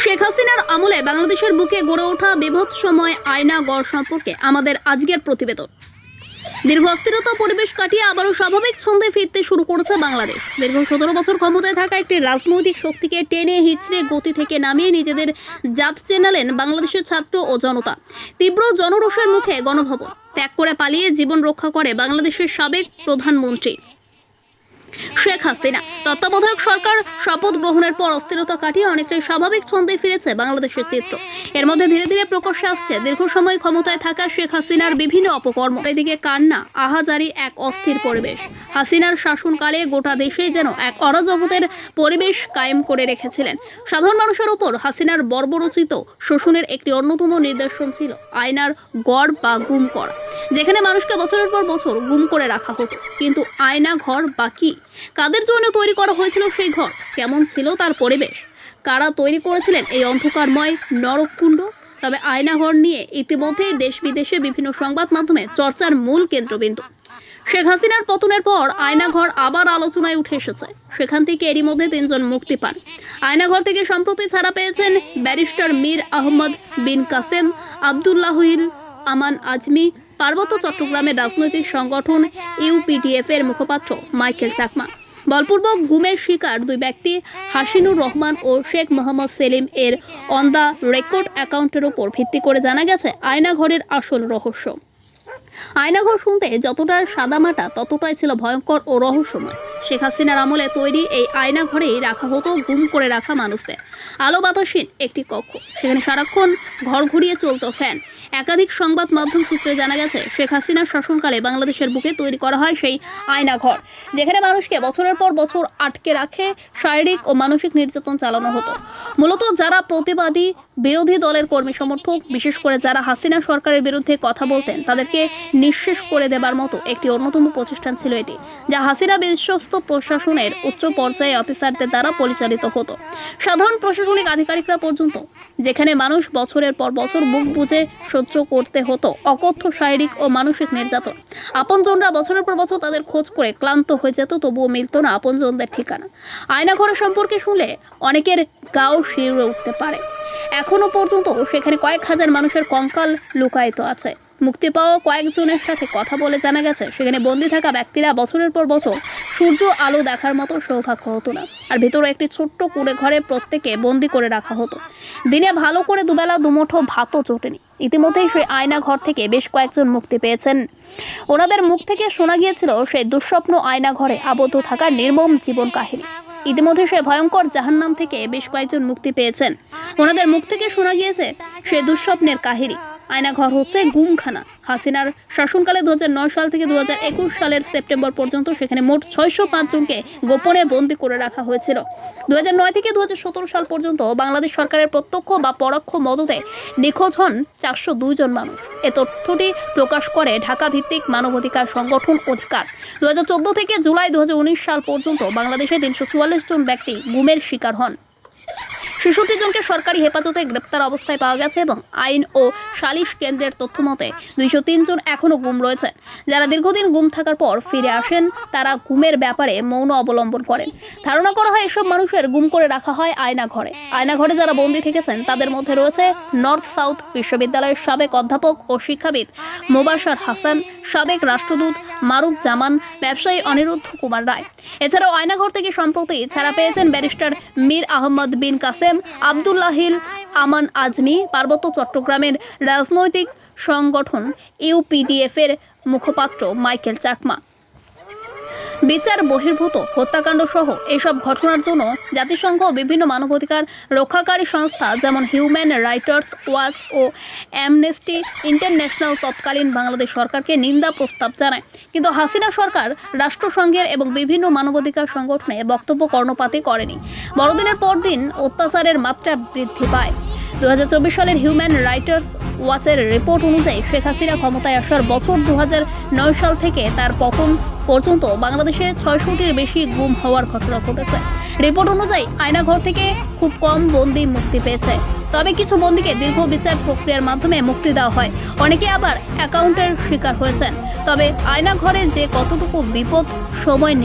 শেখ হাসিনার আমলে বাংলাদেশের বুকে গড়ে ওঠা বিভৎসময় আয়নাগড় সম্পর্কে আমাদের আজকের প্রতিবেদন। দীর্ঘ অস্থিরতা পরিবেশ কাটিয়ে আবারও স্বাভাবিক ছন্দে ফিরতে শুরু করেছে বাংলাদেশ। দীর্ঘ 17 বছর ক্ষমতায় থাকা একটি রাজনৈতিক শক্তিকে টেনে হিচড়ে গতি থেকে নামিয়ে নিজেদের জাত চেনালেন বাংলাদেশের ছাত্র ও জনতা। তীব্র জনরোষের মুখে গণভবন ত্যাগ করে পালিয়ে জীবন রক্ষা করে বাংলাদেশের সাবেক প্রধানমন্ত্রী শেখ হাসিনা। তত্ত্বাবধায়ক সরকার শপথ গ্রহণের পর অস্থিরতা কাটিয়ে অনেকটাই স্বাভাবিক ছন্দে ফিরেছে বাংলাদেশের চিত্র। এর মধ্যে ধীরে ধীরে প্রকাশ্যে আসছে দীর্ঘ সময় ক্ষমতায় থাকা শেখ হাসিনার বিভিন্ন অপকর্ম। এদিকে কান্না, আহাজারি, এক অস্থির পরিবেশ। হাসিনার শাসনকালে গোটা দেশেই যেন এক অরাজকতার পরিবেশ কায়েম করে রেখেছিলেন। সাধারণ মানুষের উপর হাসিনার বর্বরোচিত শোষণের একটি অন্যতম নিদর্শন ছিল আয়নার ঘর বা গুম করা, যেখানে মানুষকে বছরের পর বছর গুম করে রাখা হতো। কিন্তু আয়না ঘর বা কি, কাদের জন্য তৈরি করা হয়েছিল সেই ঘর, কেমন ছিল তার পরিবেশ, কারা তৈরি করেছিলেন এই অন্ধকারময় নরককুণ্ড? তবে আয়নাঘর নিয়ে ইতিমধ্যেই দেশ বিদেশে বিভিন্ন সংবাদ মাধ্যমে চর্চার মূল কেন্দ্রবিন্দু। শেখ হাসিনার পতনের পর আয়নাঘর আবার আলোচনায় উঠে এসেছে। সেখান থেকে এরই মধ্যে 3 জন মুক্তি পান। আয়নাঘর থেকে সম্প্রতি ছাড়া পেয়েছেন ব্যারিস্টার মীর আহমদ বিন কাসেম, আব্দুল্লাহিল আমান আজমি, পার্বত্য চট্টগ্রামের রাজনৈতিক সংগঠন ইউপিডিএফ এর মুখপাত্র মাইকেল চাকমা। বলপূর্বক গুমের শিকার 2 ব্যক্তি হাসিনুর রহমান ও শেখ মোহাম্মদ সেলিম এর অন দ্য রেকর্ড অ্যাকাউন্টের উপর ভিত্তি করে জানা গেছে আয়নাঘরের আসল রহস্য। আয়নাঘর শুনতে যতটা সাদামাটা ততটাই ছিল ভয়ঙ্কর ও রহস্যময়। শেখ হাসিনার আমলে তৈরি এই আয়নাঘরেই রাখা হতো গুম করে রাখা মানুষদের। আলো বাতাসহীন একটি কক্ষ, সেখানে সারাক্ষণ ঘর ঘুরিয়ে চলত ফ্যান। একাধিক সংবাদ মাধ্যম সূত্রে জানা গেছে শেখ হাসিনার শাসনকালে বাংলাদেশের বুকে তৈরি করা হয় সেই আয়নাঘর, যেখানে মানুষকে বছরের পর বছর আটকে রাখে শারীরিক ও মানসিক নির্যাতন চালানো হতো। মূলত যারা প্রতিবাদী, বিরোধী দলের কর্মী সমর্থক, বিশেষ করে যারা হাসিনা সরকারের বিরুদ্ধে কথা বলতেন, তাদেরকে নিঃশেষ করে দেবার মতো একটি অন্যতম প্রতিষ্ঠান ছিল এটি, যা হাসিনা বিশ্বস্ত প্রশাসনের উচ্চ পর্যায়ে অফিসারদের দ্বারা পরিচালিত হতো। সাধারণ প্রশাসনিক আধিকারিকরা পর্যন্ত, যেখানে মানুষ বছরের পর বছর বুক বুঝে সহ্য করতে হতো অকথ্য শারীরিক ও মানসিক নির্যাতন। আপনজনরা বছরের পর বছর তাদের খোঁজ করে ক্লান্ত হয়ে যেত, তবুও মিলত না আপনজনদের ঠিকানা। আয়নাঘরের সম্পর্কে শুনলে অনেকের গাও শিউরে উঠতে পারে। এখনো পর্যন্ত সেখানে কয়েক হাজার মানুষের কঙ্কাল লুকায়িত আছে। মুক্তি পাওয়া কয়েকজনের সাথে কথা বলে জানা গেছে সেখানে বন্দী থাকা ব্যক্তিরা বছরের পর বছর সূর্য আলো দেখার মতো সৌভাগ্য হতো না। আর ভিতরে একটি ছোট্ট কুঁড়ে ঘরে প্রত্যেকে বন্দি করে রাখা হতো। দিনে ভালো করে দুবেলা দুমুঠো ভাতও জোটেনি। ইতিমধ্যেই সেই আয়না ঘর থেকে বেশ কয়েকজন মুক্তি পেয়েছেন। ওনাদের মুখ থেকে শোনা গিয়েছিল সেই দুঃস্বপ্ন আয়না ঘরে আবদ্ধ থাকার নির্মম জীবন কাহিনী। ইতিমধ্যে সে ভয়ঙ্কর জাহান্নাম থেকে বেশ কয়েকজন মুক্তি পেয়েছেন। ওনাদের মুখ থেকে শোনা গিয়েছে সেই দুঃস্বপ্নের কাহিনী। আয়নাঘর হচ্ছে গুমখানা। হাসিনার শাসনকালে 2009 সাল থেকে 2021 সালের সেপ্টেম্বর পর্যন্ত সেখানে মোট 605 জনকে গোপনে বন্দী করে রাখা হয়েছিল। 2009 থেকে 2017 সাল পর্যন্ত বাংলাদেশ সরকারের প্রত্যক্ষ বা পরোক্ষ মদতে নিখোঁজ হন 402 জন মানুষ। এ তথ্যটি প্রকাশ করে ঢাকা ভিত্তিক মানবাধিকার সংগঠন অধিকার। 2014 থেকে জুলাই 2019 সাল পর্যন্ত বাংলাদেশে 344 জন ব্যক্তি গুমের শিকার হন। 66 জনকে সরকারি হেফাজতে গ্রেপ্তার অবস্থায় পাওয়া গেছে এবং আইন ও সালিশ কেন্দ্রের তথ্য মতে 203 জন এখনও গুম রয়েছেন। যারা দীর্ঘদিন গুম থাকার পর ফিরে আসেন, তারা গুমের ব্যাপারে মৌন অবলম্বন করেন। ধারণা করা হয় এসব মানুষের গুম করে রাখা হয় আয়নাঘরে। আয়নাঘরে যারা বন্দী থেকেছেন তাদের মধ্যে রয়েছে নর্থ সাউথ বিশ্ববিদ্যালয়ের সাবেক অধ্যাপক ও শিক্ষাবিদ মোবাশার হাসান, সাবেক রাষ্ট্রদূত মারুফ জামান, ব্যবসায়ী অনিরুদ্ধ কুমার রায়। এছাড়াও আয়নাঘর থেকে সম্প্রতি ছাড়া পেয়েছেন ব্যারিস্টার মীর আহমদ বিন কাসেম, আব্দুল্লাহিল আমান আজমি, পার্বত্য চট্টগ্রামের রাজনৈতিক সংগঠন ইউপিডিএফ এর মুখপাত্র মাইকেল চাকমা। বিচার বহির্ভূত হত্যাকাণ্ড সহ এসব ঘটনার জন্য জাতিসংঘ বিভিন্ন মানবাধিকার রক্ষাকারী সংস্থা যেমন হিউম্যান রাইটস ওয়াচ ও অ্যামনেস্টি ইন্টারন্যাশনাল তৎকালীন বাংলাদেশ সরকারকে নিন্দা প্রস্তাব জানায়। কিন্তু হাসিনা সরকার রাষ্ট্রসংঘের এবং বিভিন্ন মানবাধিকার সংগঠনে বক্তব্য কর্ণপাতই করেনি। বড়দিনের পর দিন অত্যাচারের মাত্রা বৃদ্ধি পায়। 2024 সালের হিউম্যান রাইটস ওয়াচের রিপোর্ট অনুযায়ী শেখ হাসিনা ক্ষমতায় আসার বছর 2009 সাল থেকে তার পতন পর্যন্ত বাংলাদেশে 600টির বেশি গুম হওয়ার ঘটনা ঘটেছে। রিপোর্ট অনুযায়ী আয়নাঘর থেকে খুব কম বন্দী মুক্তি পেয়েছে। তবে কিছু বন্দীকে দীর্ঘ বিচার প্রক্রিয়ার মাধ্যমে মুক্তি দেওয়া হয়। অনেকে আবার অ্যাকাউন্টের শিকার হয়েছেন। তবে আয়নাঘরে যে কতটুকু বিপদ সময়